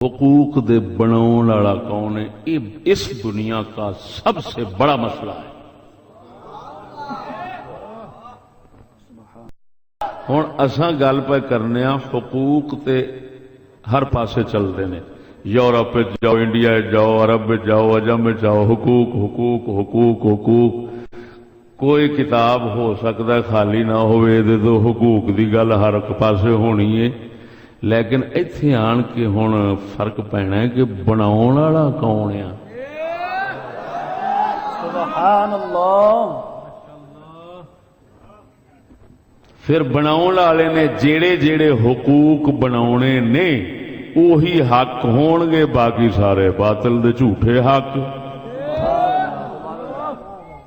حقوق دے بناؤن والا کون ہے؟ یہ اس دنیا کا سب سے بڑا مسئلہ ہے۔ ہن اساں گل پہ کرنے ہاں حقوق تے ہر پاسے چلتے ہیں، یورپ جاؤ، انڈیا جاؤ، عرب جاؤ، عجم جاؤ، حقوق حقوق حقوق حقوق۔ کوئی کتاب ہو سکتا ہے خالی نہ ہوئے دے تو حقوق دی گل ہر پاسے ہونی ہے، لیکن ایتھے آن کے ہن فرق پینا ہے کہ بناؤن والا کون ہے۔ سبحان اللہ۔ پھر بناؤن والے نے جیڑے جیڑے حقوق بناونے نے وہی حق ہون گے، باقی سارے باطل دے جھوٹے حق۔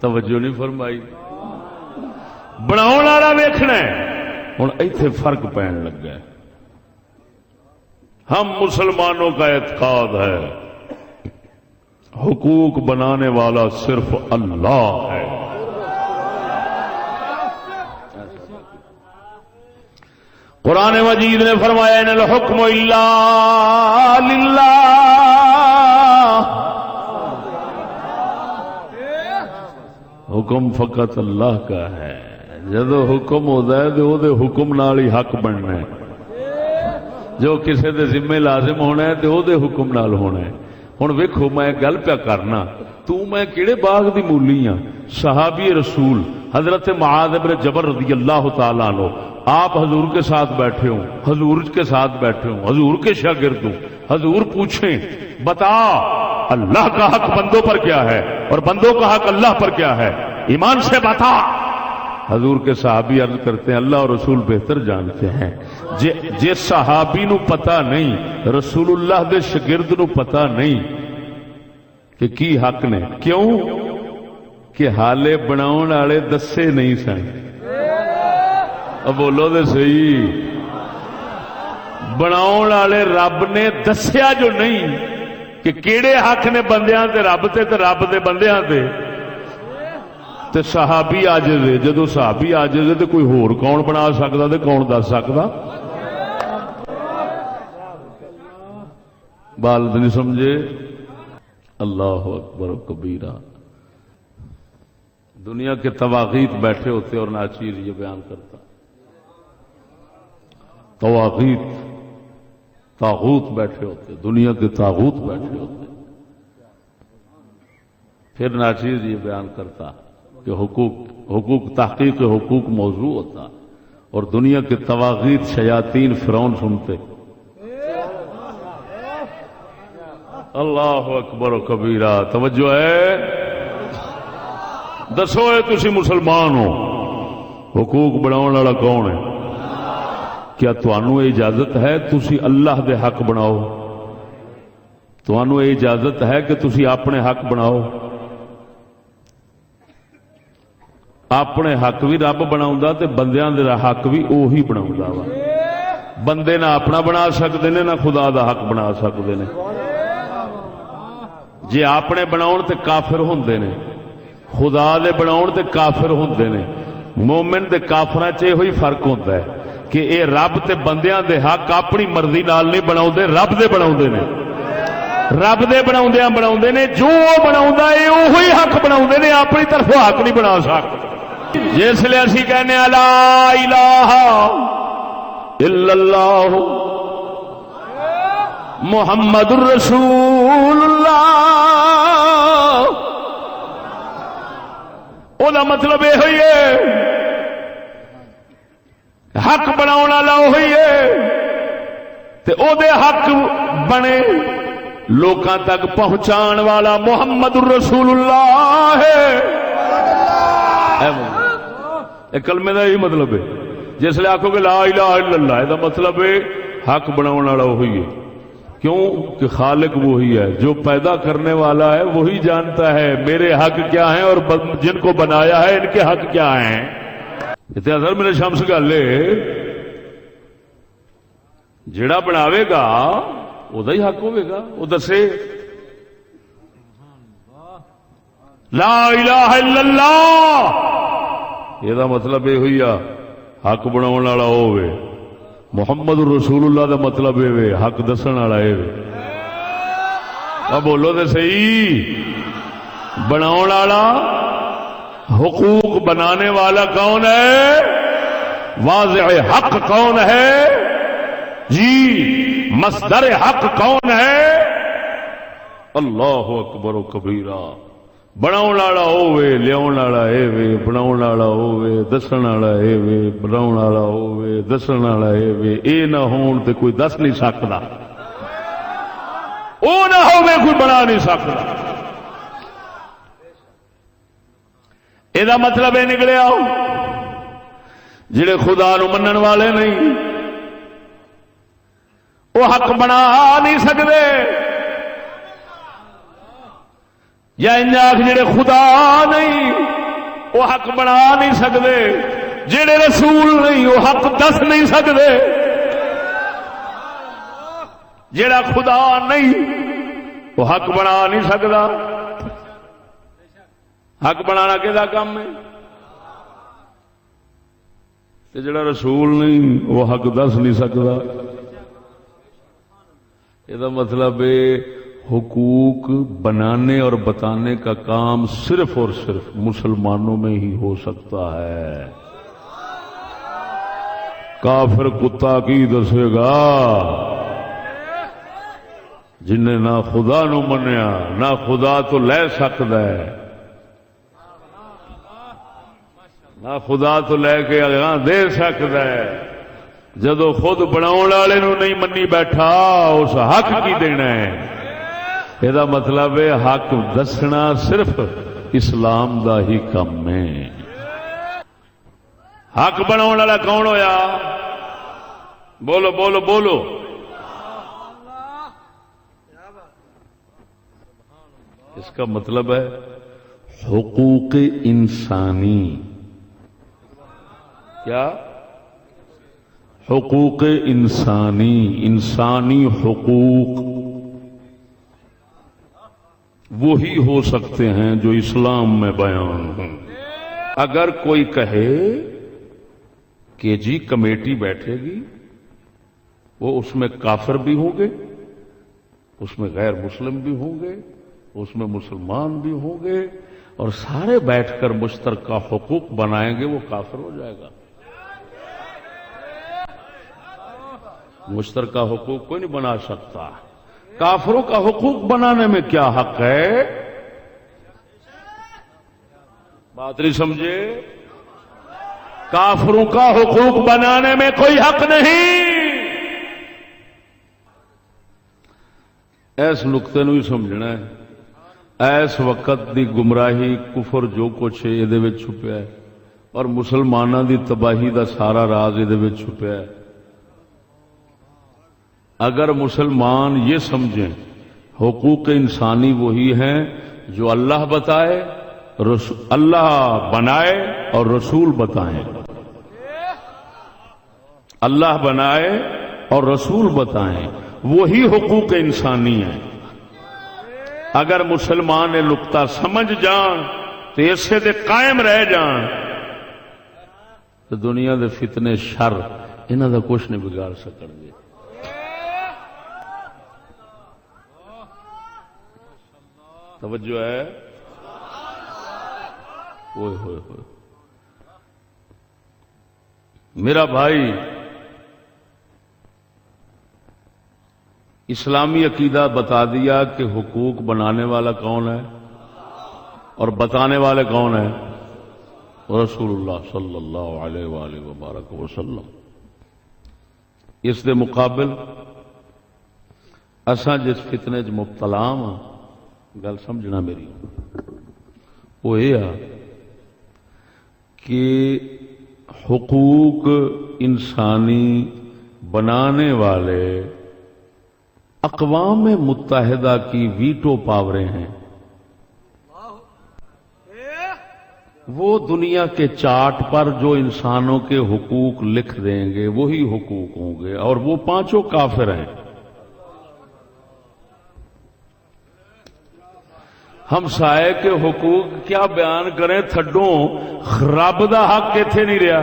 توجہ نہیں فرمائی؟ بناؤن والا ویکھنا ہے۔ ہن ایتھے فرق پین لگا ہے۔ ہم مسلمانوں کا اعتقاد ہے حقوق بنانے والا صرف اللہ ہے۔ قرآن مجید نے فرمایا ان الحکم الا للہ، حکم فقط اللہ کا ہے۔ جدو حکم ہوتا ہے تو وہ حکم نال ہی حق بننا ہے، جو کسی دے ذمے لازم ہونا ہے تو وہ حکم نال ہونا ہے۔ ہن ویکھو میں گل پیا کرنا، تو میں کیڑے باغ دی مولی ہاں؟ صحابی رسول حضرت معاذ بن جبل رضی اللہ تعالیٰ عنہ، آپ حضور کے ساتھ بیٹھے ہوں، حضور کے ساتھ بیٹھے ہوں، حضور کے شاگرد ہوں، حضور پوچھیں بتا اللہ کا حق بندوں پر کیا ہے اور بندوں کا حق اللہ پر کیا ہے، ایمان سے بتا۔ حضور کے صحابی عرض کرتے ہیں اللہ اور رسول بہتر جانتے ہیں۔ جے صحابی نو پتہ نہیں، رسول اللہ دے شاگرد نو پتہ نہیں کہ کی حق نے، کیوں کہ حالے بناؤن والے دسے نہیں سن۔ اب بولو دے صحیح، بناؤن والے رب نے دسیا جو نہیں کہ کیڑے حق نے بندیاں تے رب تے رب دے بندیاں تے صحابی عاجز ہے۔ جدو صحابی عاجز ہے تو کوئی ہور کون بنا سکتا تے کون دس سکتا؟ بال نہیں سمجھے؟ اللہ اکبر و کبیرہ۔ دنیا کے طواغیت بیٹھے ہوتے اور ناچیر یہ بیان کرتا، طواغیت طاغوت بیٹھے ہوتے، دنیا کے طاغوت بیٹھے ہوتے، پھر ناچیر یہ بیان کرتا کہ حقوق تحقیق حقوق موضوع ہوتا اور دنیا کے طواغیت شیاطین فرعون سنتے۔ اللہ اکبر و کبیرہ۔ توجہ ہے؟ دسو اے تسی مسلمان ہو، حقوق بناؤن والا کون ہے؟ کیا تانوں اجازت ہے تسی اللہ دے حق بناؤ؟ تانوں اجازت ہے کہ تسی اپنے حق بناؤ؟ اپنے حق بھی رب بناؤندا تے بندیاں دے حق بھی اوہی بناؤندا وا۔ بندے نہ اپنا بنا سکدے نے نہ خدا دا حق بنا سکدے نے۔ جے اپنے بناؤن تے کافر ہوندے نے، خدا دے بناؤن تے کافر ہوندے نے۔ مومن تے کافراں چ ہوئی فرق ہوندا ہے کہ اے رب تے بندیاں دے حق اپنی مرضی نال نہیں بناؤندے، رب دے بناؤندے نے۔ رب دے بناؤندیاں بناؤندے نے، جو بناؤندا اے اوہی حق بناؤندے نے، اپنی طرفوں حق نہیں بنا سکتے۔ جس لئے اسی کہنے لا الہ الا اللہ محمد الرسول اللہ، او دا مطلب یہ ہوئی ہے حق بناؤن والا ہوئی ہے تے او دے حق بنے لوکاں تک پہنچان والا محمد الرسول اللہ ہے۔ کلمے دا یہی مطلب ہے۔ جس لئے آکھو کہ لا الہ الا اللہ، یہ دا مطلب ہے حق بناؤن والا وہی ہے۔ کیوں کہ خالق وہی ہے، جو پیدا کرنے والا ہے وہی جانتا ہے میرے حق کیا ہیں اور جن کو بنایا ہے ان کے حق کیا ہیں۔ اتنے اثر میرے شمس گل ہے، جڑا بناوے گا وہ ہی حق ہوئے گا، وہ دسے لا الہ الا اللہ، یہ دا مطلب یہ ہوئی حق بناؤن والا ہوئے۔ محمد رسول اللہ دا مطلب ہے حق دسن والا ہے۔ اب بولو تو صحیح، بناؤ والا حقوق بنانے والا کون ہے؟ واضع حق کون ہے جی؟ مصدر حق کون ہے؟ اللہ اکبر و کبیرہ۔ بناؤ والا ہوے، لیاؤ والا اے وے، بناؤ والا ہوے، دسن والا اے وے، بناؤ والا ہوے، دسن والا اے وے، اے نہ ہون تے کوئی دس نہیں سکتا، او نہ ہوے کوئی بنا نہیں سکتا۔ یہ مطلب یہ نکلیا جڑے خدا نو منن والے نہیں وہ حق بنا نہیں سکتے، یا انجاک جڑے خدا نہیں وہ حق بنا نہیں سکتے، جڑے رسول نہیں وہ حق دس نہیں سکتے، جڑا خدا نہیں وہ حق بنا نہیں سکتا۔ حق بنانا کہدا کام ہے؟ تے جڑا رسول نہیں وہ حق دس نہیں سکتا۔ یہ مطلب حقوق بنانے اور بتانے کا کام صرف اور صرف مسلمانوں میں ہی ہو سکتا ہے۔ کافر کتا کی دسے گا جن نے نہ خدا نو منیا نہ خدا تو لے سکتا ہے، نہ خدا تو لے کے اگاں دے سکتا ہے، جدو خود بناؤ والے نو نہیں منی بیٹھا اس حق کی دینا ہے۔ یہ مطلب ہے حق دسنا صرف اسلام دا ہی کم ہے۔ حق بناؤ والا کون ہویا؟ بولو بولو بولو۔ اس کا مطلب ہے حقوق انسانی۔ کیا؟ حقوق انسانی، انسانی حقوق وہی ہو سکتے ہیں جو اسلام میں بیان ہیں۔ اگر کوئی کہے کہ جی کمیٹی بیٹھے گی، وہ اس میں کافر بھی ہوں گے، اس میں غیر مسلم بھی ہوں گے، اس میں مسلمان بھی ہوں گے، اور سارے بیٹھ کر مشترکہ حقوق بنائیں گے، وہ کافر ہو جائے گا۔ مشترکہ حقوق کوئی نہیں بنا سکتا۔ کافروں کا حقوق بنانے میں کیا حق ہے؟ بات نہیں سمجھے؟ کافروں کا حقوق بنانے میں کوئی حق نہیں۔ ایس نقطے نو ہی سمجھنا ہے۔ ایس وقت دی گمراہی کفر جو کچھ ہے یہ چھپیا ہے، اور مسلمانوں دی تباہی دا سارا راز یہ چھپیا ہے۔ اگر مسلمان یہ سمجھیں حقوق انسانی وہی ہیں جو اللہ بتائے، اللہ بنائے اور رسول بتائیں، اللہ بنائے اور رسول بتائیں، وہی حقوق انسانی ہیں۔ اگر مسلمان یہ نقطہ سمجھ جان تو اسے دے قائم رہ جان تو دنیا دے فتنے شر انہاں دا کچھ نہیں بگاڑ سکن گے۔ توجہ ہے؟ اوئے ہوئے ہوئے میرا بھائی، اسلامی عقیدہ بتا دیا کہ حقوق بنانے والا کون ہے اور بتانے والے کون ہیں؟ رسول اللہ صلی اللہ علیہ وآلہ وبارک وسلم۔ اس دے مقابل اساں جس فتنے چ مبتلا ہاں، گل سمجھنا میری، وہ یہ کہ حقوق انسانی بنانے والے اقوام متحدہ کی ویٹو پاوریں ہیں۔ وہ دنیا کے چارٹ پر جو انسانوں کے حقوق لکھ دیں گے وہی حقوق ہوں گے، اور وہ پانچوں کافر ہیں۔ ہم سائے کے حقوق کیا بیان کریں، تھڈوں رب دا حق ایتھے نہیں رہا۔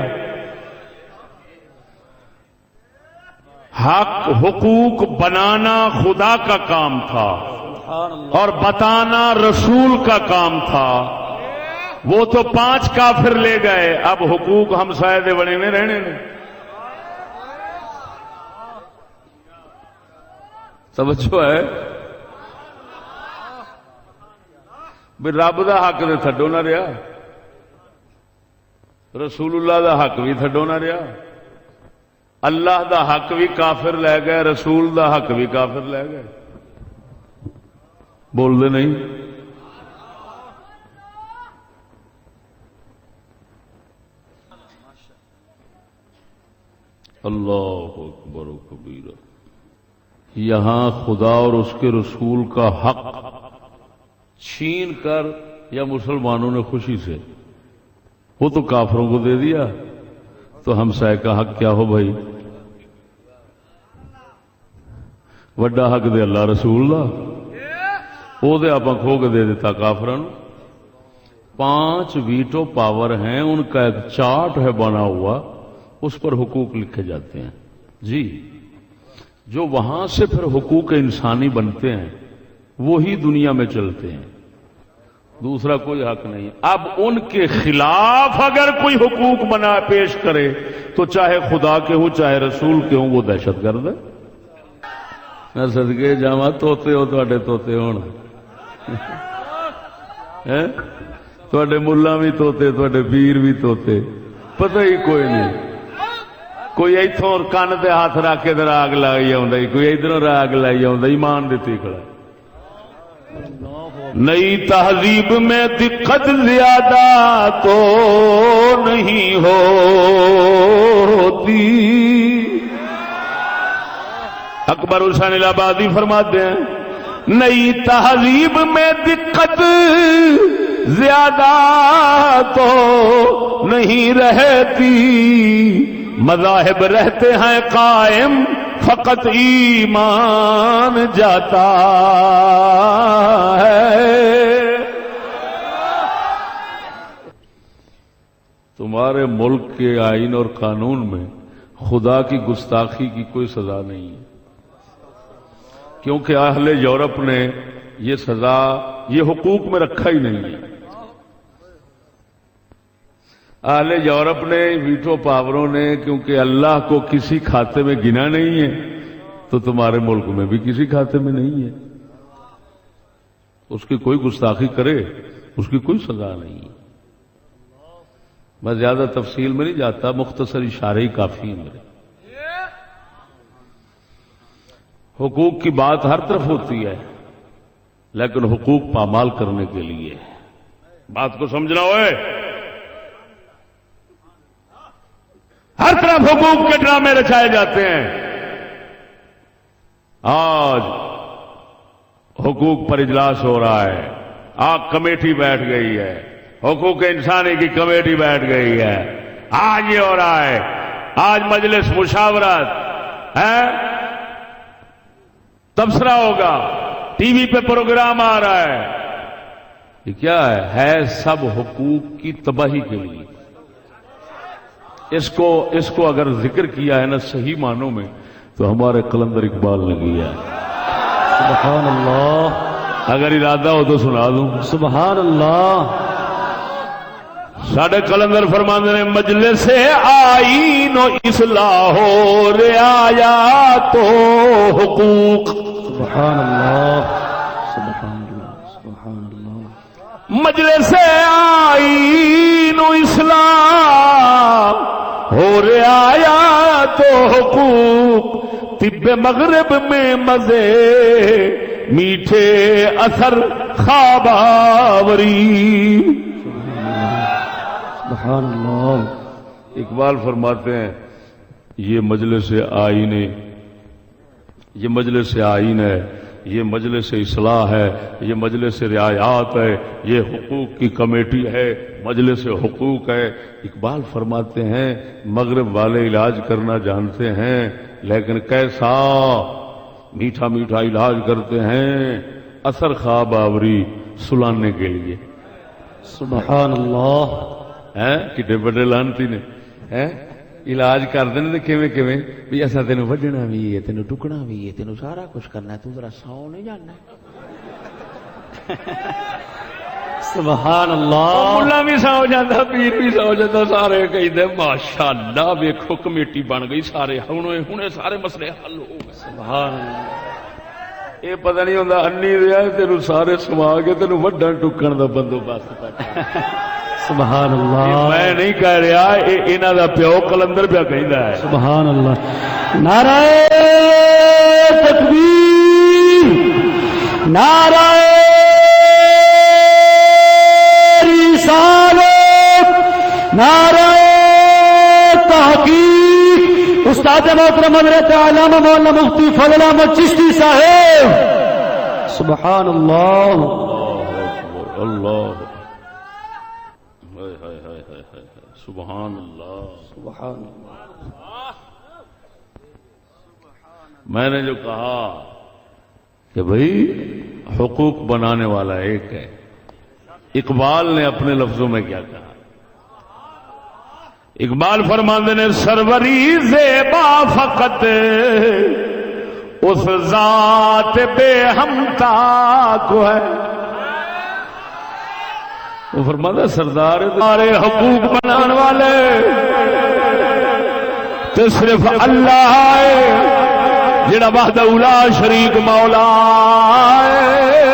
حق حقوق بنانا خدا کا کام تھا، سبحان اللہ. اور بتانا رسول کا کام تھا. وہ تو 5 کافر لے گئے، اب حقوق ہمسائے دے بنے میں رہنے نے. توجہ ہے بھی رب دا حق دے تھڈو نہ رہا، رسول اللہ دا حق بھی تھڈو نہ رہا. اللہ دا حق بھی کافر لے گئے، رسول دا حق بھی کافر لے گئے. بول دے نہیں. اللہ اکبر و کبیرہ. یہاں خدا اور اس کے رسول کا حق چھین کر یا مسلمانوں نے خوشی سے، وہ تو کافروں کو دے دیا، تو ہمسائے کا حق کیا ہو بھائی؟ وڈا حق دے اللہ رسول دا، وہ دے آپ کھو کے دے دیتا کافران. 5 ویٹو پاور ہیں، ان کا ایک چارٹ ہے بنا ہوا، اس پر حقوق لکھے جاتے ہیں جی. جو وہاں سے پھر حقوق انسانی بنتے ہیں وہی دنیا میں چلتے ہیں، دوسرا کوئی حق نہیں. اب ان کے خلاف اگر کوئی حقوق بنا پیش کرے تو چاہے خدا کے ہو چاہے رسول کے ہوں، وہ دہشت گرد ہے. میں صدقے جاواں توتے ہو تواڈے توتے ہون، تواڈے ملا بھی توتے، تواڈے پیر بھی توتے، پتہ ہی کوئی نہیں. کوئی ایتھوں کن تے ہاتھ رکھ کے راگ لائی آؤں، کوئی ادھر راگ لائی آؤں. ایمان دیتی کھڑا. نئی تہذیب میں دقت زیادہ تو نہیں ہوتی. اکبر حسین الہٰبادی فرماتے ہیں نئی تہذیب میں دقت زیادہ تو نہیں رہتی، مذاہب رہتے ہیں قائم، فقط ایمان جاتا ہے. تمہارے ملک کے آئین اور قانون میں خدا کی گستاخی کی کوئی سزا نہیں ہے، کیونکہ اہل یورپ نے یہ سزا، یہ حقوق میں رکھا ہی نہیں ہے. اہل یورپ نے، ویٹو پاوروں نے، کیونکہ اللہ کو کسی کھاتے میں گنا نہیں ہے تو تمہارے ملک میں بھی کسی کھاتے میں نہیں ہے. اس کی کوئی گستاخی کرے اس کی کوئی سزا نہیں ہے. میں زیادہ تفصیل میں نہیں جاتا، مختصر اشارے ہی کافی ہیں میرے. حقوق کی بات ہر طرف ہوتی ہے لیکن حقوق پامال کرنے کے لیے. بات کو سمجھنا ہوئے، ہر طرف حقوق کے ڈرامے رچائے جاتے ہیں. آج حقوق پر اجلاس ہو رہا ہے، کمیٹی بیٹھ گئی ہے، حقوق انسانی کی کمیٹی بیٹھ گئی ہے. آج یہ ہو رہا ہے، آج مجلس مشاورت ہے، تبصرہ ہوگا، ٹی وی پہ پروگرام آ رہا ہے. یہ کیا ہے سب حقوق کی تباہی کے لیے. اس کو اگر ذکر کیا ہے نا صحیح معنوں میں تو ہمارے قلندر اقبال نے کیا ہے. سبحان اللہ. اگر ارادہ ہو تو سنا دوں. سبحان اللہ. ساڈے قلندر فرماندے نے مجلس آئین و اصلاح و رعایات و حقوق. سبحان اللہ. سبحان اللہ. سبحان اللہ. مجلس آئین و اصلاح ہو رعایات و حقوق، طب مغرب میں مزے میٹھے اثر خواب آوری. سبحان اللہ. اقبال فرماتے ہیں یہ مجلس آئین، یہ مجلس آئین ہے، یہ مجلس اصلاح ہے، یہ مجلس رعایات ہے، یہ حقوق کی کمیٹی ہے، مجلس حقوق ہے. اقبال فرماتے ہیں مغرب والے علاج کرنا جانتے ہیں لیکن کیسا میٹھا میٹھا علاج کرتے ہیں، اثر خواب آوری سلانے کے لیے. سبحان اللہ. کتنے بڑے لانتی نے علاج کر دیں کیویں بھی ایسا تینوں وڈنا بھی ہے، تینوں ٹکنا بھی ہے، تینوں سارا کچھ کرنا ہے، تو ذرا سو نہیں جاننا. سبحان اللہ ملا بھی سو جاتا پیر بھی سو جاتا سارے کہتے ماشاء اللہ ویکھو کمیٹی بن گئی سارے ہوں سارے مسئلے حل ہو گئے سبحان اللہ یہ پتہ نہیں ہوتا انی دیا تینوں سارے سما کے تینوں وڈن ٹکن کا بندوبست کر سبحان اللہ میں نہیں کہہ رہا انہاں دا پیو کلندر پیا کہندا ہے سبحان اللہ نعرہ تکبیر نعرہ رسالت نعرہ تحقیق استاد محترم حضرت علامہ مولانا مفتی فضل احمد چشتی صاحب سبحان اللہ اللہ سبحان اللہ سبحان اللہ میں نے جو کہا کہ بھئی حقوق بنانے والا ایک ہے اقبال نے اپنے لفظوں میں کیا کہا اقبال فرماندے نے سروری زیبا فقط اس ذات بے ہمتا کو ہے وہ فرماتا سردار سارے حقوق بنانے والے تو صرف اللہ ہے جڑا وحدہ لا شریک مولا ہے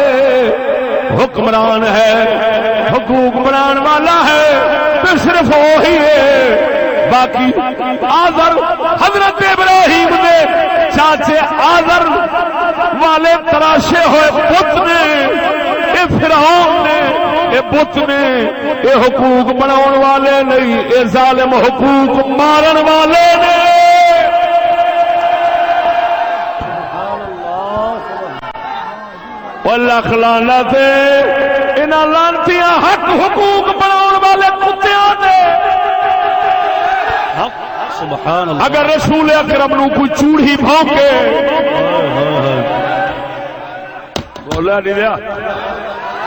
حکمران ہے حقوق بنانے والا ہے تو صرف وہی ہے باقی آذر حضرت ابراہیم نے چاچے آذر والے تراشے ہوئے بت نے یہ فرعون نے یہ بت نے یہ حقوق بناؤ والے نہیں یہ ظالم حقوق مارن والے نے لکھ لعنت انہاں لعنتیاں حق حقوق بناؤ والے کتیاں نے سبحان اللہ اگر رسول اکرم نو کوئی چوڑی بھونکے بولا نہیں دیا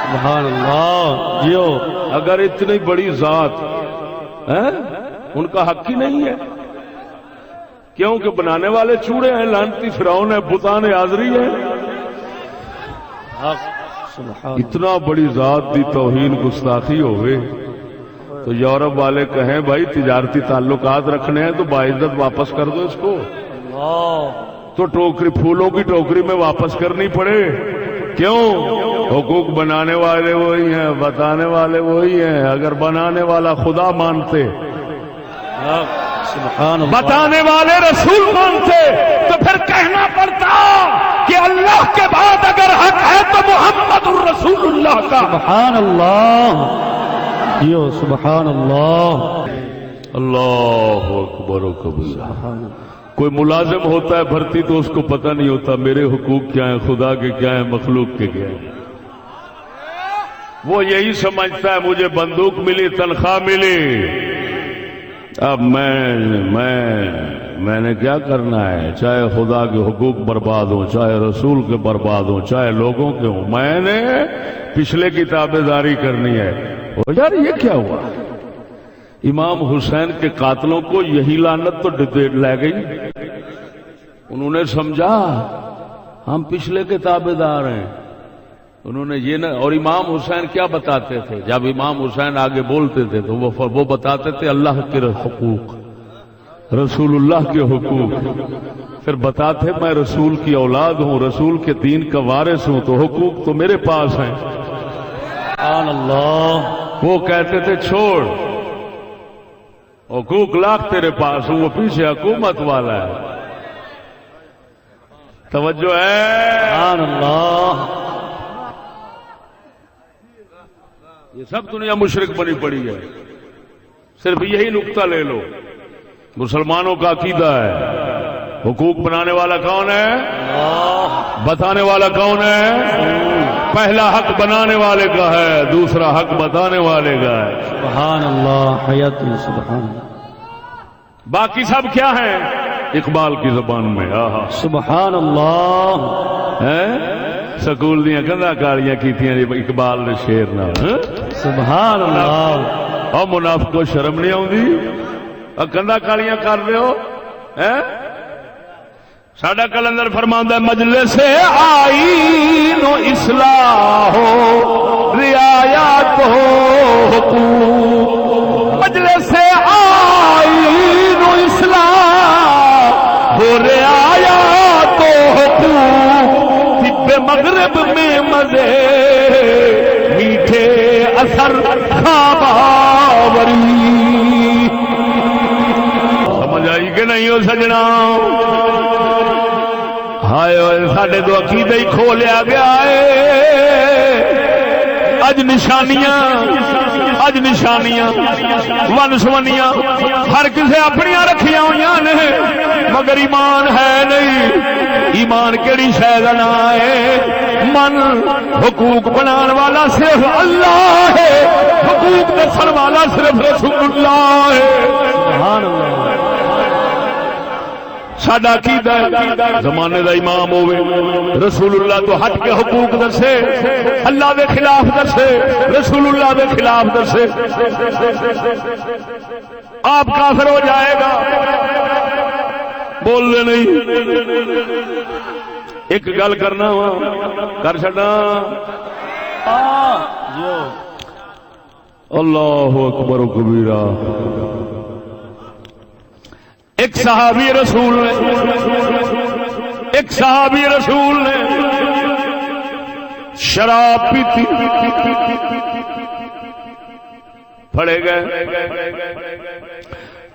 سبحان اللہ جیو اگر اتنی بڑی ذات ان کا حق ہی نہیں ہے کیونکہ بنانے والے چوڑے ہیں لعنتی فرعون ہے بتان آزری ہے اتنا بڑی ذات دی توہین گستاخی ہوئے تو یورپ والے کہیں بھائی تجارتی تعلقات رکھنے ہیں تو باعزت واپس کر دو اس کو تو ٹوکری پھولوں کی ٹوکری میں واپس کرنی پڑے کیوں حقوق بنانے والے وہی ہیں بتانے والے وہی ہیں اگر بنانے والا خدا مانتے بتانے والے رسول مانتے تو پھر کہنا پڑتا کہ اللہ کے بعد اگر حق ہے تو محمد الرسول اللہ کا سبحان اللہ جیو سبحان اللہ اللہ اکبر و کبیرہ کوئی ملازم ہوتا ہے بھرتی تو اس کو پتہ نہیں ہوتا میرے حقوق کیا ہیں خدا کے کیا ہیں مخلوق کے کیا ہیں وہ یہی سمجھتا ہے مجھے بندوق ملی تنخواہ ملی اب میں نے کیا کرنا ہے چاہے خدا کے حقوق برباد ہوں چاہے رسول کے برباد ہوں چاہے لوگوں کے ہوں میں نے پچھلے کی تابع داری کرنی ہے یار یہ کیا ہوا امام حسین کے قاتلوں کو یہی لعنت تو لے گئی انہوں نے سمجھا ہم پچھلے کے تابع دار ہیں انہوں نے یہ نہ اور امام حسین کیا بتاتے تھے جب امام حسین آگے بولتے تھے تو وہ بتاتے تھے اللہ کے حقوق رسول اللہ کے حقوق پھر بتاتے میں رسول کی اولاد ہوں رسول کے دین کا وارث ہوں تو حقوق تو میرے پاس ہیں سبحان اللہ وہ کہتے تھے چھوڑ حقوق لاکھ تیرے پاس ہوں وہ پیچھے حکومت والا ہے توجہ ہے سبحان اللہ یہ سب دنیا مشرک بنی پڑی ہے صرف یہی نقطہ لے لو مسلمانوں کا عقیدہ ہے حقوق بنانے والا کون ہے بتانے والا کون ہے پہلا حق بنانے والے کا ہے دوسرا حق بتانے والے کا ہے سبحان اللہ حیات سبحان اللہ باقی سب کیا ہیں اقبال کی زبان میں سبحان اللہ سکول دیا کندا کالیاں کیتیاں اقبال نے شیر نہ سبحان اللہ اور منافق کو شرم نہیں آتی کندا کالیاں کر رہے ہو ساڈا کلندر فرماندا ہے مجلس آئین و اصلاح ہو حقوق مجلس آئین و اسلام ہو رہے آیا تو حقوق طب مغرب میں مزے میٹھے اثر خواب آوری. سمجھ آئی کہ نہیں ہو سجنا؟ ہائے ہوئے ساڈے تو عقیدہ ہی کھو لیا گیا ہے. اج نشانیاں ون سونیاں ہر کسے اپنی رکھیاں ہوئی نے مگر ایمان ہے نہیں. ایمان کیڑی شے دا نام ہے؟ من حقوق بنان والا صرف اللہ ہے، حقوق دسن والا صرف رسول اللہ ہے. سبحان اللہ. ساڈا عقیدہ زمانے دا امام ہوے رسول اللہ تو ہٹ کے حقوق دسے، اللہ دے خلاف دسے، رسول اللہ دے خلاف دسے، آپ کافر ہو جائے گا. بول دے نہیں. ایک گل کرنا وا کر چڈا. اللہ اکبر و کبیرہ. ایک صحابی رسول نے شراب پیتی، پھڑے گئے.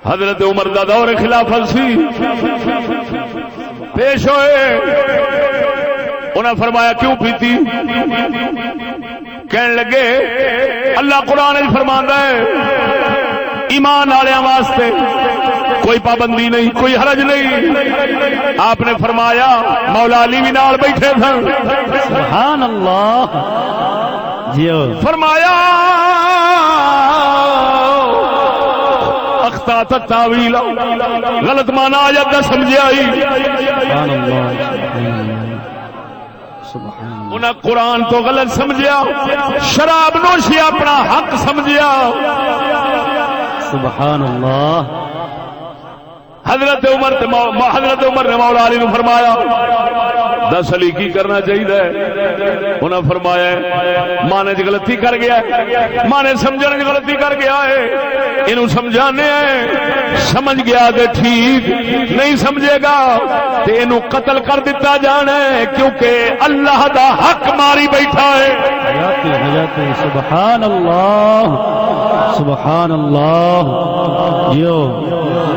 حضرت عمر دا دور خلافت سی، پیش ہوئے. انہیں فرمایا کیوں پیتی؟ کہنے لگے اللہ قرآن فرماندا ہے ایمان والوں واسطے کوئی پابندی نہیں، کوئی حرج نہیں. آپ نے فرمایا مولا علی بھی نال بیٹھے تھے. سبحان اللہ. فرمایا اخطأت التاویل، غلط مانا آیت نہ سمجھا ہی. سبحان اللہ. انہیں قرآن تو غلط سمجھا، شراب نوشی اپنا حق سمجھا. سبحان اللہ. حضرت عمر نے مولا علی نے فرمایا دس علی کی کرنا چاہیے؟ انہیں فرمایا ماں نے غلطی کر گیا، ماں نے سمجھنے غلطی کر گیا ہے، انہوں سمجھانے ہیں، سمجھ گیا تو ٹھیک، نہیں سمجھے گا تو انہوں قتل کر دیتا جانا ہے، کیونکہ اللہ دا حق ماری بیٹھا ہے. سبحان اللہ. سبحان اللہ.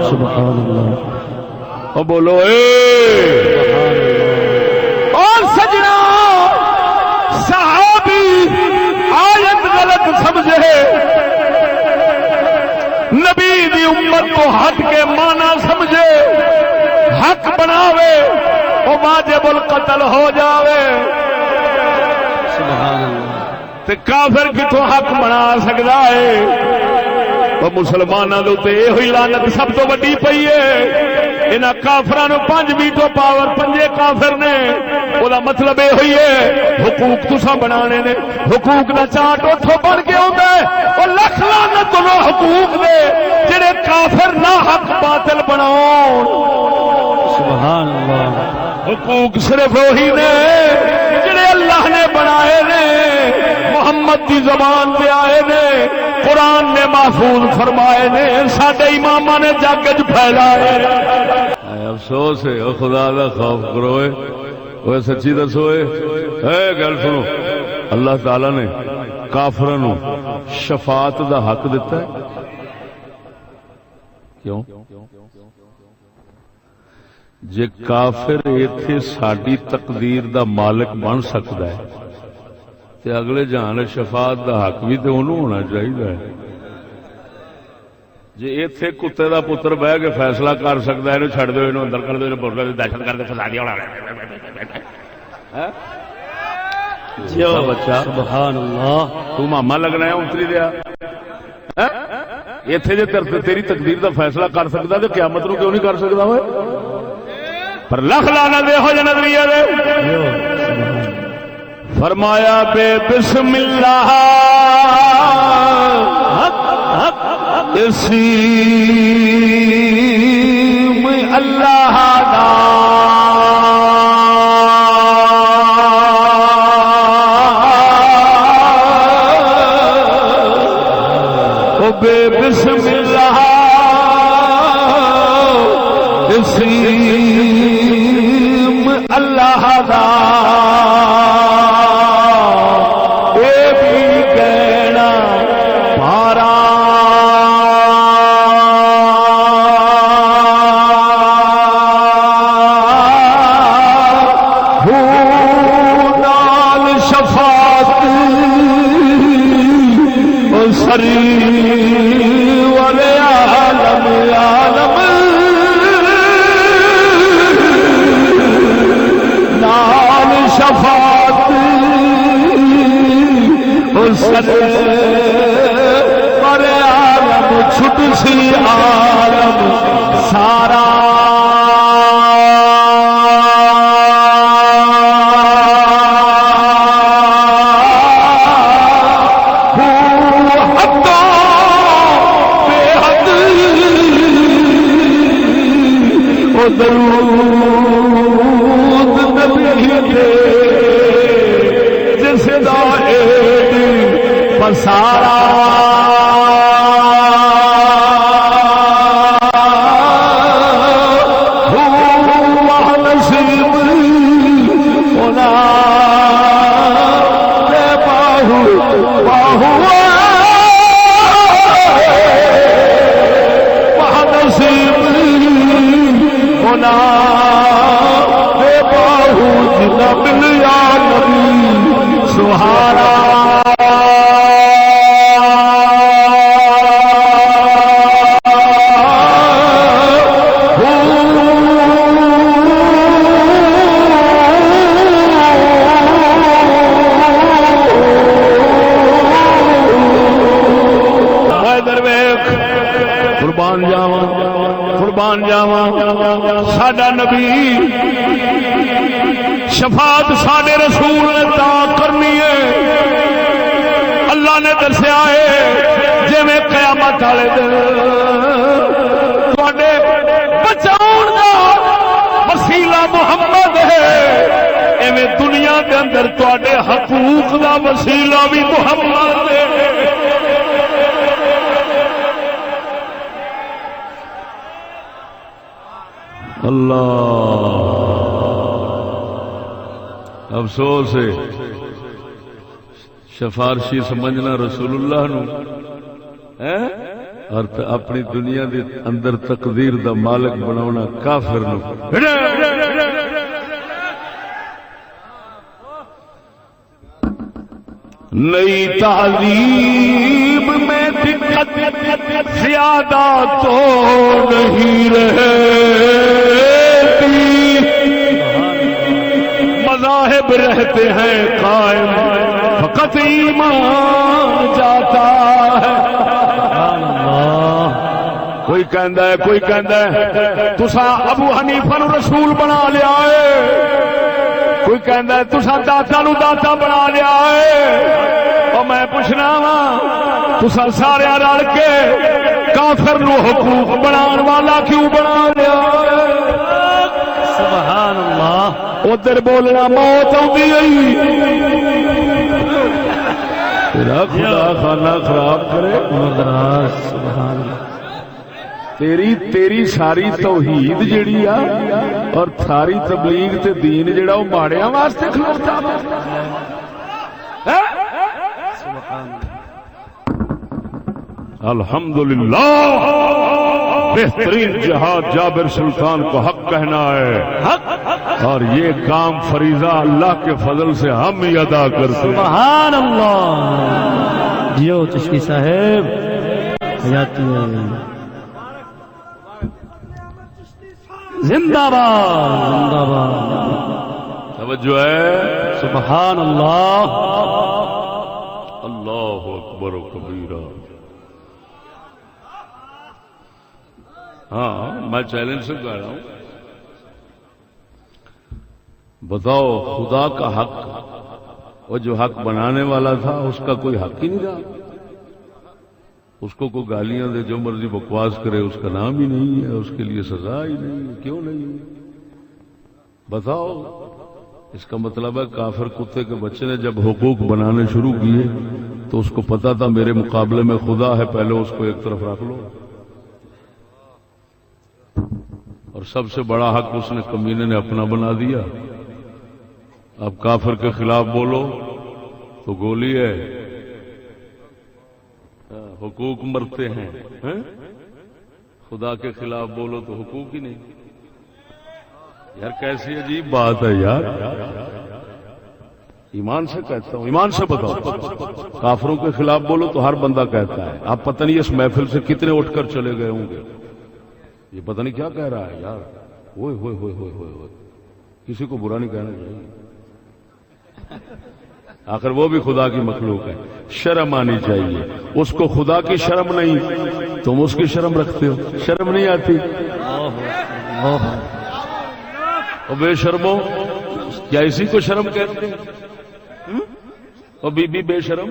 سبحان اللہ. او بولو اور سجنا صحابی آیت غلط سمجھے، نبی دی امت کو ہٹ کے مانا سمجھے، حق بناوے، وہ واجب القتل ہو جاوے. سبحان اللہ. تے کافر کتوں حق بنا سکتا ہے؟ تو مسلمانوں کے یہ لعنت سب تو وڈی پئی ہے. انہاں کافراں نوں 5 ویٹو پاور 5 کافر نے. وہ مطلب یہ ہوئی ہے حقوق تساں بنانے نے، حقوق دا چاٹ اتوں بن کے آتا ہے. اور لکھ لعنت انہاں حقوق دے جڑے کافر نہ حق باطل بناؤ. سبحان اللہ. حقوق صرف وہی نے جڑے اللہ نے بنائے نے، محمد کی زبان پہ آئے نے، قرآن نے محفوظ فرمائے نے، ساڈے امام نے جگ چ پھیلائے. افسوس ہے خدا دا خوف کرو. وہ سچی دسو گل سنو، اللہ تعالی نے کافراں نوں شفاعت دا حق دیتا ہے. کیوں؟ جے کافر ایتھے ساڈی تقدیر دا مالک بن سکتا ہے تے اگلے جہان شفاعت دا حق بھی تے انہوں ہونا چاہیے. جے ایتھے کتے دا پتر بہ کے فیصلہ کر سکتا ہے، چھڑ دو، اندر کر دو، دہشت گرد فسادی ہونا بچہ. سبحان اللہ. تو ماما لگنا ہے اتری دیا. ایتھے جے تیری تقدیر دا فیصلہ کر سکتا تو قیامت نو کیوں نہیں کر سکتا؟ ہوئے پر لکھ لانا دے ہو جا نظریہ دے. فرمایا بے بسم اللہ اسی میں اللہ بے بسم اللہ اسم اللہ دا اے بھی کہنا پارا پر عالم چھٹ سی عالم سارا درود نبی دے جس دا پسارا نصیب ہونا باہو باہو نصیب ہونا باہو جنا ملیا نبی سہارا قربان جاواں ساڈا نبی شفاعت ساڈے رسول نے تا کرنی ہے اللہ نے دسیا ہے جویں قیامت والے دن تواڈے بچاؤن دا وسیلہ محمد ہے ایویں دنیا دے اندر تواڈے حقوق دا وسیلہ بھی محمد ہے اللہ افسوس ہے سفارشی سمجھنا رسول اللہ نو اور اپنی دنیا دے اندر تقدیر دا مالک بناونا کافر نو نئی تعلیم میں دقت زیادہ تو نہیں رہتی مذاہب رہتے ہیں قائم فقط ایمان جاتا ہے کوئی کہندا ہے تساں ابو حنیفہ نو رسول بنا لیا ہے کوئی کہندا ہے تساں داتا نو داتا بنا لیا ہے اور میں پوچھنا وا تساں سارے رل کے کافر نو حقوق بنان والا کیوں بنا لیا ہے سبحان اللہ ادھر بولنا موت آندی ہے تیرا خدا خانہ خراب کرے سبحان اللہ تیری ساری توحید جیڑی آ اور ساری تبلیغ تے دین جیڑا وہ ماڑیاں واسطے کھلوتا الحمدللہ بہترین جہاد جابر سلطان کو حق کہنا ہے اور یہ کام فریضہ اللہ کے فضل سے ہم ہی ادا کرتے ہیں سبحان اللہ جیو چشتی صاحب حیاتی زندہ باد توجہ ہے سبحان اللہ اللہ اکبر و کبیرہ ہاں میں چیلنج سے کہہ رہا ہوں بتاؤ خدا کا حق وہ جو حق بنانے والا تھا اس کا کوئی حق ہی نہیں رہا اس کو کوئی گالیاں دے جو مرضی بکواس کرے اس کا نام ہی نہیں ہے اس کے لیے سزا ہی نہیں ہے کیوں نہیں ہے بتاؤ اس کا مطلب ہے کافر کتے کے بچے نے جب حقوق بنانے شروع کیے تو اس کو پتا تھا میرے مقابلے میں خدا ہے، پہلے اس کو ایک طرف رکھ لو. اور سب سے بڑا حق اس نے کمینے نے اپنا بنا دیا. اب کافر کے خلاف بولو تو گولی ہے، حقوق مرتے ہیں. خدا کے خلاف بولو تو حقوق ہی نہیں. یار کیسی عجیب بات ہے یار. ایمان سے کہتا ہوں، ایمان سے بتاؤ، کافروں کے خلاف بولو تو ہر بندہ کہتا ہے. آپ پتہ نہیں اس محفل سے کتنے اٹھ کر چلے گئے ہوں گے، یہ پتہ نہیں کیا کہہ رہا ہے یار. ہوئے ہوئے ہوئے ہوئے ہوئے ہوئے، کسی کو برا نہیں کہنا چاہیے. آخر وہ بھی خدا کی مخلوق ہے، شرم آنی چاہیے. اس کو خدا کی شرم نہیں، تم اس کی شرم رکھتے ہو. شرم نہیں آتی؟ او بے شرمو، کیا اسی کو شرم کہتے ہیں؟ اور بی بی بے شرم.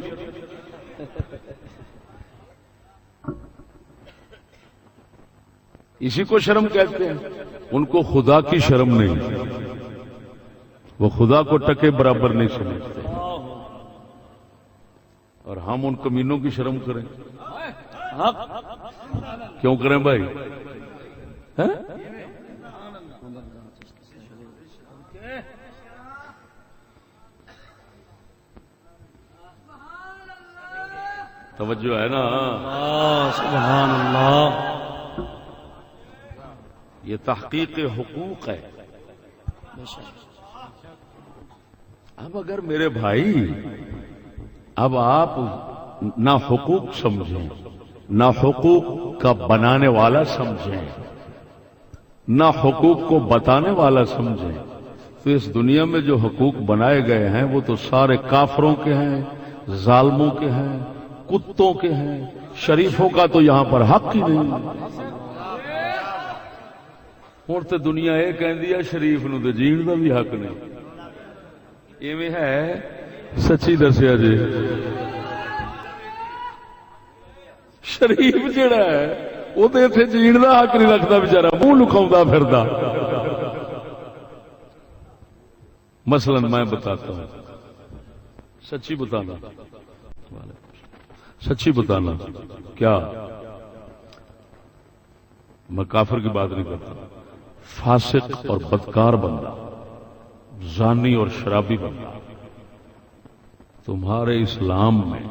اسی کو شرم کہتے ہیں. ان کو خدا کی شرم نہیں، وہ خدا کو ٹکے برابر نہیں سمجھتے. اور ہم ان کمینوں کی شرم کریں؟ کیوں کریں بھائی؟ توجہ ہے نا؟ سبحان اللہ. یہ تحقیق حقوق ہے. اب اگر میرے بھائی، اب آپ نہ حقوق سمجھیں، نہ حقوق کا بنانے والا سمجھیں، نہ حقوق کو بتانے والا سمجھیں، تو اس دنیا میں جو حقوق بنائے گئے ہیں وہ تو سارے کافروں کے ہیں، ظالموں کے ہیں، کتوں کے ہیں. شریفوں کا تو یہاں پر حق ہی نہیں. ہوں تو دنیا یہ کہندی ہے شریف نو تے جین دا بھی حق نہیں. ایویں ہے؟ سچی دسیا جی. شریف جڑا ہے وہ تو اتنے جین دا حق نہیں رکھتا، بچارا منہ لکاؤں پھردا. مثلا میں بتاتا ہوں، سچی بتانا، سچی بتانا کیا، میں کافر کی بات نہیں کرتا. فاسق اور بدکار بندہ، زانی اور شرابی بندہ، تمہارے اسلام میں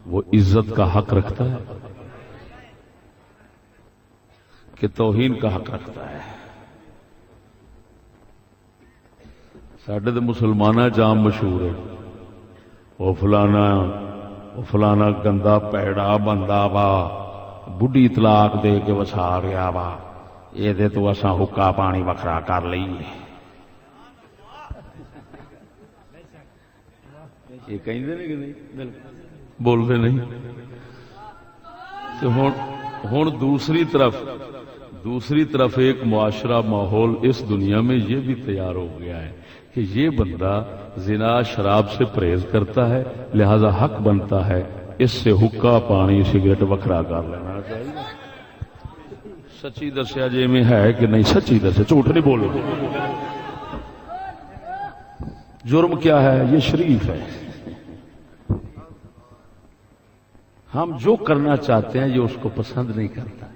وہ عزت کا حق رکھتا ہے کہ توہین کا حق رکھتا ہے؟ ساڈے تے مسلماناں جام مشہور ہے، وہ فلانا گندا پیڑا بندہ وا، بڈھی طلاق دے کے وسا گیا وا، یہ تو اساں حکا پانی وکھرا کر لئیے. یہ کہندے نے کہ نہیں؟ بولتے نہیں. تو ہن دوسری طرف ایک معاشرہ ماحول اس دنیا میں یہ بھی تیار ہو گیا ہے کہ یہ بندہ زنا شراب سے پرہیز کرتا ہے، لہذا حق بنتا ہے اس سے حکا پانی سگریٹ وکھرا کر لینا چاہیے. سچی دسیا جی میں ہے کہ نہیں؟ سچی دسیا، جھوٹ نہیں بولو. جرم کیا ہے؟ یہ شریف ہے. ہم جو کرنا چاہتے ہیں یہ اس کو پسند نہیں کرتا.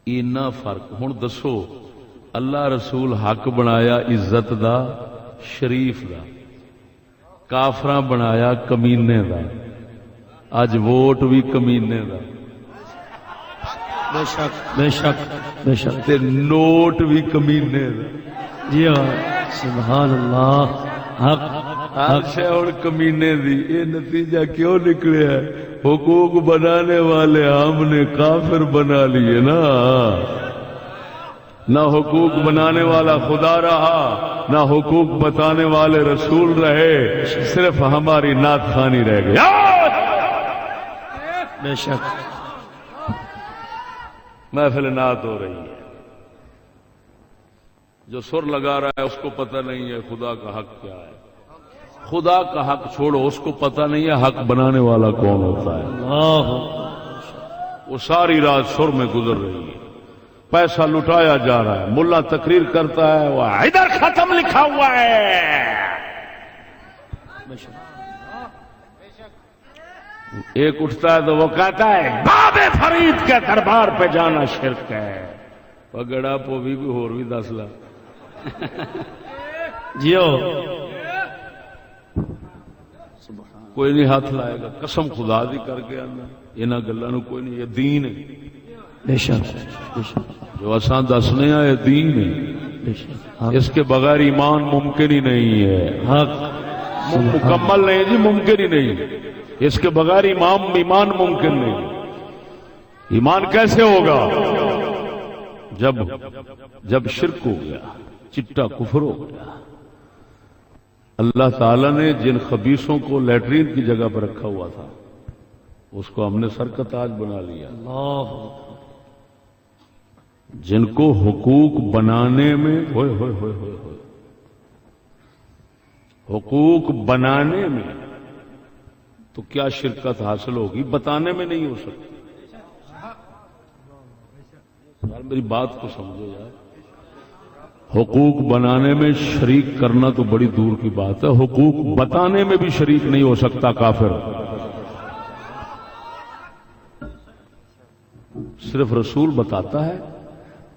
اینا فرق. ہن دسو، اللہ رسول حق بنایا عزت دا، شریف دا، کافراں بنایا کمینے دا. اج ووٹ بھی کمینے دا، بے شک بے شک بے شک، تے نوٹ بھی کمینے دا. جی ہاں سبحان اللہ. حق اور کمینے دی. یہ نتیجہ کیوں نکلے ہے؟ حقوق بنانے والے ہم نے کافر بنا لیے نا. نہ حقوق بنانے والا خدا رہا، نہ حقوق بتانے والے رسول رہے، صرف ہماری نعت خوانی رہ گئی. بے شک. محفل نعت ہو رہی ہے، جو سر لگا رہا ہے اس کو پتہ نہیں ہے خدا کا حق کیا ہے. خدا کا حق چھوڑو، اس کو پتہ نہیں ہے حق بنانے والا کون ہوتا ہے. وہ ساری رات سر میں گزر رہی ہے، پیسہ لٹایا جا رہا ہے. ملا تقریر کرتا ہے، وہ ادھر ختم لکھا ہوا ہے، ایک اٹھتا ہے تو وہ کہتا ہے باب فرید کے دربار پہ جانا شرک ہے. پگڑا پوی کوئی ہور بھی دس لا جیو کوئی نہیں ہاتھ لائے گا. قسم خدا دی کر کے آنا انہاں گلاں نو کوئی نہیں. یہ دین ہے بے شک بے شک جو اساں دسنے ہیں یہ دین ہے. بے شک اس کے بغیر ایمان ممکن ہی نہیں ہے. حق مکمل نہیں جی ممکن ہی نہیں. اس کے بغیر ایمان ممکن نہیں. ایمان کیسے ہوگا؟ جب شرک ہو گیا, چٹا کفر ہو گیا. اللہ تعالی نے جن خبیثوں کو لیٹرین کی جگہ پر رکھا ہوا تھا اس کو ہم نے سر کا تاج بنا لیا. جن کو حقوق بنانے میں حقوق بنانے میں تو کیا شرکت حاصل ہوگی, بتانے میں نہیں ہو سکتی. یار میری بات کو سمجھو یار. حقوق بنانے میں شریک کرنا تو بڑی دور کی بات ہے, حقوق بتانے میں بھی شریک نہیں ہو سکتا کافر. صرف رسول بتاتا ہے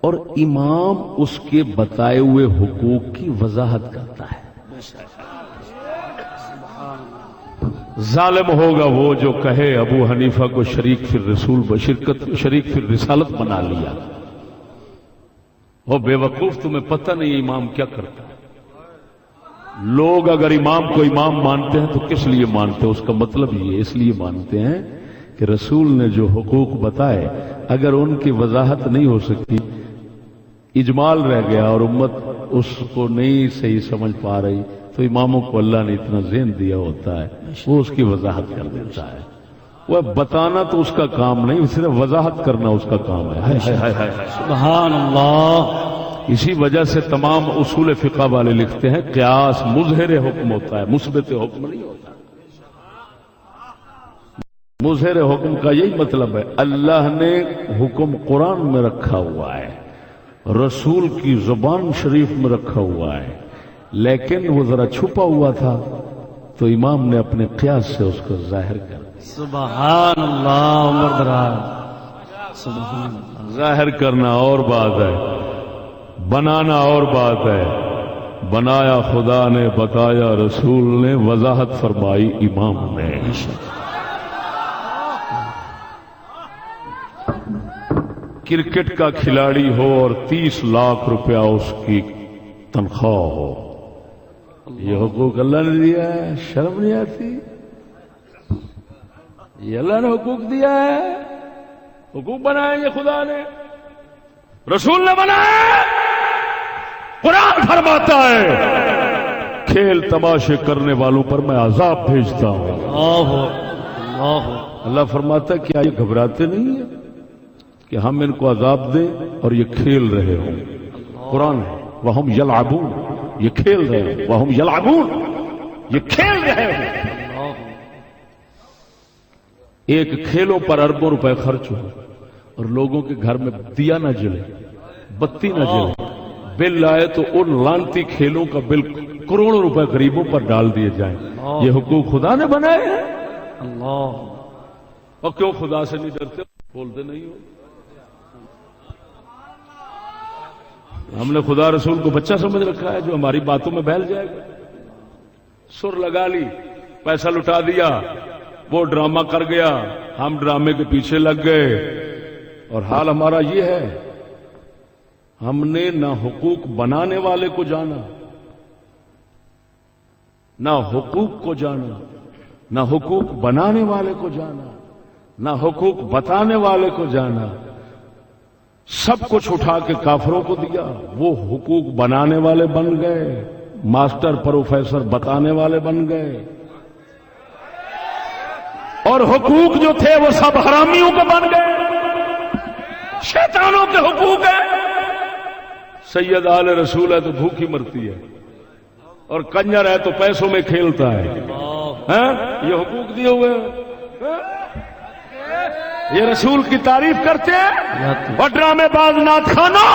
اور امام اس کے بتائے ہوئے حقوق کی وضاحت کرتا ہے. ظالم ہوگا وہ جو کہے ابو حنیفہ کو شریک فی الرسول شریک فی الرسالت بنا لیا. وہ بے وقوف, تمہیں پتہ نہیں امام کیا کرتا ہے. لوگ اگر امام کو امام مانتے ہیں تو کس لیے مانتے ہیں؟ اس کا مطلب یہ اس لیے مانتے ہیں کہ رسول نے جو حقوق بتائے اگر ان کی وضاحت نہیں ہو سکتی, اجمال رہ گیا اور امت اس کو نہیں صحیح سمجھ پا رہی, تو اماموں کو اللہ نے اتنا ذہن دیا ہوتا ہے وہ اس کی وضاحت کر دیتا ہے. وہ بتانا تو اس کا کام نہیں, صرف وضاحت کرنا اس کا کام ہے. سبحان اللہ. اسی وجہ سے تمام اصول فقہ والے لکھتے ہیں قیاس مظہر حکم ہوتا ہے, مثبت حکم نہیں ہوتا. مظہر حکم کا یہی مطلب ہے اللہ نے حکم قرآن میں رکھا ہوا ہے, رسول کی زبان شریف میں رکھا ہوا ہے, لیکن وہ ذرا چھپا ہوا تھا تو امام نے اپنے قیاس سے اس کو ظاہر کر دیا. سبحان اللہ. عمر دراز. سبحان اللہ. ظاہر کرنا اور بات ہے, بنانا اور بات ہے. بنایا خدا نے, بتایا رسول نے, وضاحت فرمائی امام نے. کرکٹ کا کھلاڑی ہو اور 30 لاکھ روپیہ اس کی تنخواہ ہو, یہ حقوق اللہ نے دیا ہے, شرم نہیں آتی؟ یہ اللہ نے حقوق دیا ہے, حقوق بنائے یہ خدا نے, رسول نے بنایا. قرآن فرماتا ہے کھیل تماشے کرنے والوں پر میں عذاب بھیجتا ہوں. اللہ فرماتا ہے کیا یہ گھبراتے نہیں ہیں کہ ہم ان کو عذاب دیں اور یہ کھیل رہے ہوں؟ قرآن ہے وَهُمْ يَلْعَبُونَ, یہ کھیل رہے ہیں. وَهُمْ يَلْعَبُونَ, یہ کھیل رہے ہیں. ایک کھیلوں پر اربوں روپے خرچ ہو اور لوگوں کے گھر میں دیا نہ جلے, بتی نہ جلے, بل آئے تو ان لانتی کھیلوں کا بل کروڑوں روپے غریبوں پر ڈال دیے جائیں. یہ حقوق خدا نے بنائے ہیں. اللہ. اور کیوں خدا سے نہیں ڈرتے؟ بولتے نہیں ہو. ہم نے خدا رسول کو بچہ سمجھ رکھا ہے جو ہماری باتوں میں بہل جائے گا. سر لگا لی, پیسہ لٹا دیا, وہ ڈرامہ کر گیا, ہم ڈرامے کے پیچھے لگ گئے. اور حال ہمارا یہ ہے ہم نے نہ حقوق بنانے والے کو جانا, نہ حقوق کو جانا, نہ حقوق بنانے والے کو جانا, نہ حقوق بتانے والے کو جانا. سب کچھ اٹھا کے کافروں کو دیا. وہ حقوق بنانے والے بن گئے, ماسٹر پروفیسر بتانے والے بن گئے, اور حقوق جو تھے وہ سب حرامیوں کے بن گئے, شیطانوں کے حقوق ہیں. سید آل رسول ہے تو بھوکی مرتی ہے, اور کنجر ہے تو پیسوں میں کھیلتا ہے. یہ حقوق دیے ہوئے یہ رسول کی تعریف کرتے ہیں اور ڈرامے باز نعت خانوں,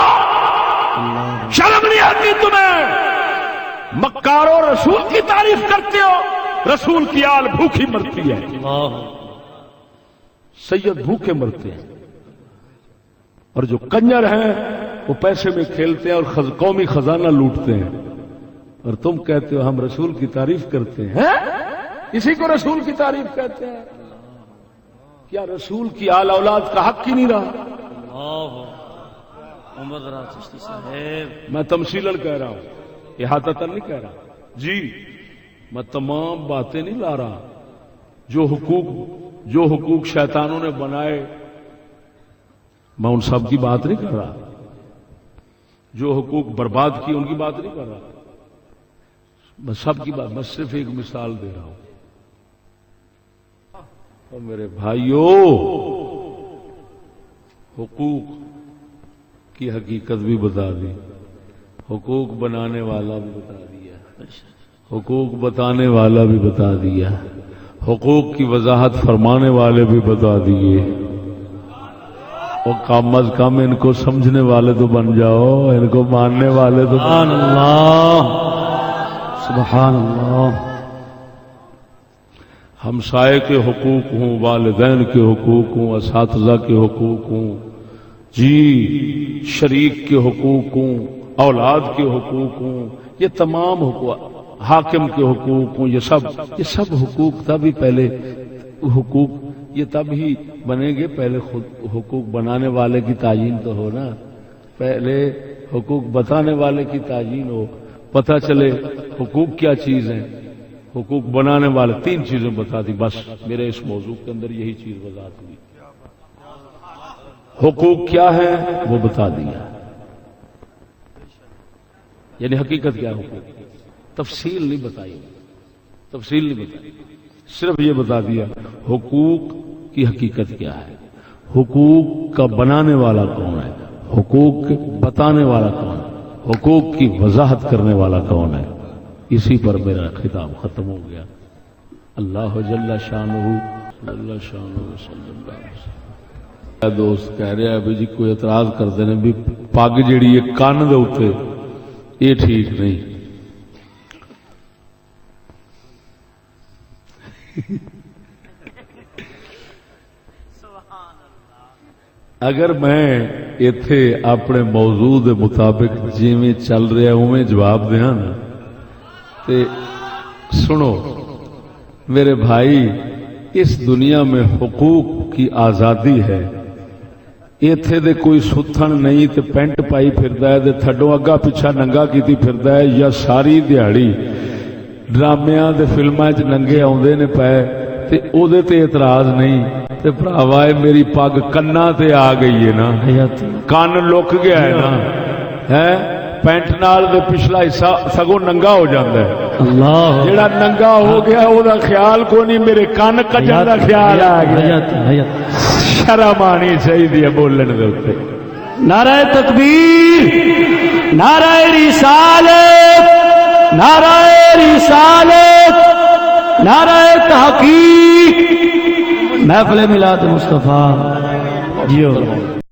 شرم نہیں آتی تمہیں؟ مکاروں رسول کی تعریف کرتے ہو, رسول کی آل بھوکی مرتی ہے، سید بھوکے مرتے ہیں، اور جو کنجر ہیں وہ پیسے میں کھیلتے ہیں اور قومی خزانہ لوٹتے ہیں، اور تم کہتے ہو ہم رسول کی تعریف کرتے ہیں، اسی کو رسول کی تعریف کہتے ہیں؟ کیا رسول کی آل اولاد کا حق ہی نہیں رہا؟ میں تمثیلاً کہہ رہا ہوں، احاطتاً نہیں کہہ رہا جی، میں تمام باتیں نہیں لا رہا، جو حقوق شیطانوں نے بنائے میں ان سب کی بات نہیں کر رہا، جو حقوق برباد کی ان کی بات نہیں کر رہا، میں سب کی بات، میں صرف ایک مثال دے رہا ہوں۔ اور میرے بھائیوں، حقوق کی حقیقت بھی بتا دی، حقوق بنانے والا بھی بتا دیا، حقوق بتانے والا بھی بتا دیا، حقوق کی وضاحت فرمانے والے بھی بتا دیے، اور کم از کم ان کو سمجھنے والے تو بن جاؤ، ان کو ماننے والے تو سبحان اللہ، سبحان اللہ۔ ہمسائے کے حقوق ہوں، والدین کے حقوق ہوں، اساتذہ کے حقوق ہوں، جی شریک کے حقوق ہوں، اولاد کے حقوق ہوں، یہ تمام حقوق، حاکم کے حقوق ہوں، یہ سب حقوق تب ہی پہلے حقوق یہ تب ہی بنیں گے، پہلے خود حقوق بنانے والے کی تعیین تو ہو نا، پہلے حقوق بتانے والے کی تعیین ہو، پتہ چلے حقوق کیا چیز ہیں، حقوق بنانے والے تین چیزیں بتا دی، بس میرے اس موضوع کے اندر یہی چیز وضاحت ہوئی، حقوق کیا ہے وہ بتا دیا، یعنی حقیقت کیا ہے حقوق، تفصیل نہیں بتائی، تفصیل نہیں بتائی، صرف یہ بتا دیا حقوق کی حقیقت کیا ہے، حقوق کا بنانے والا کون ہے، حقوق بتانے والا کون ہے، حقوق کی وضاحت کرنے والا کون ہے، اسی پر میرا خطاب ختم ہو گیا۔ اللہ جل شانہ اللہ شانہ صلی اللہ علیہ وسلم۔ دوست کہہ رہا ہے بھی جی کوئی اعتراض کرتے ہیں بھی پگ جیڑی ہے کان دے اوتے یہ ٹھیک نہیں، اگر میں ایتھے اپنے موضوع دے مطابق جویں چل رہا اوویں جواب دیاں نا تے سنو میرے بھائی، اس دنیا میں حقوق کی آزادی ہے، ایتھے دے کوئی ستھن نہیں تے پینٹ پائی پھردا ہے تے تھڈوں اگا پیچھا ننگا کیتی پھردا ہے، یا ساری دیہڑی ڈرامیاں تے فلماں وچ ننگے آوندے نے پے تے او دے تے اعتراض نہیں، تے بھراوا میری پگ کنا تے آ گئی ہے نا، کان لک گیا ہے نا، ہے پینٹ نال دے پچھلا حصہ سگوں ننگا ہو جاتا ہے، اللہ جڑا ننگا ہو گیا او دا خیال کوئی نہیں، میرے کان کجن دا خیال آ گیا، شرم آنی چاہیے بولن دے اوتے۔ نعرہ تکبیر، نعرہ رسالت، نعرہ رسالت، نعرہ تحقیق، محفل میلاد مصطفیٰ جیو۔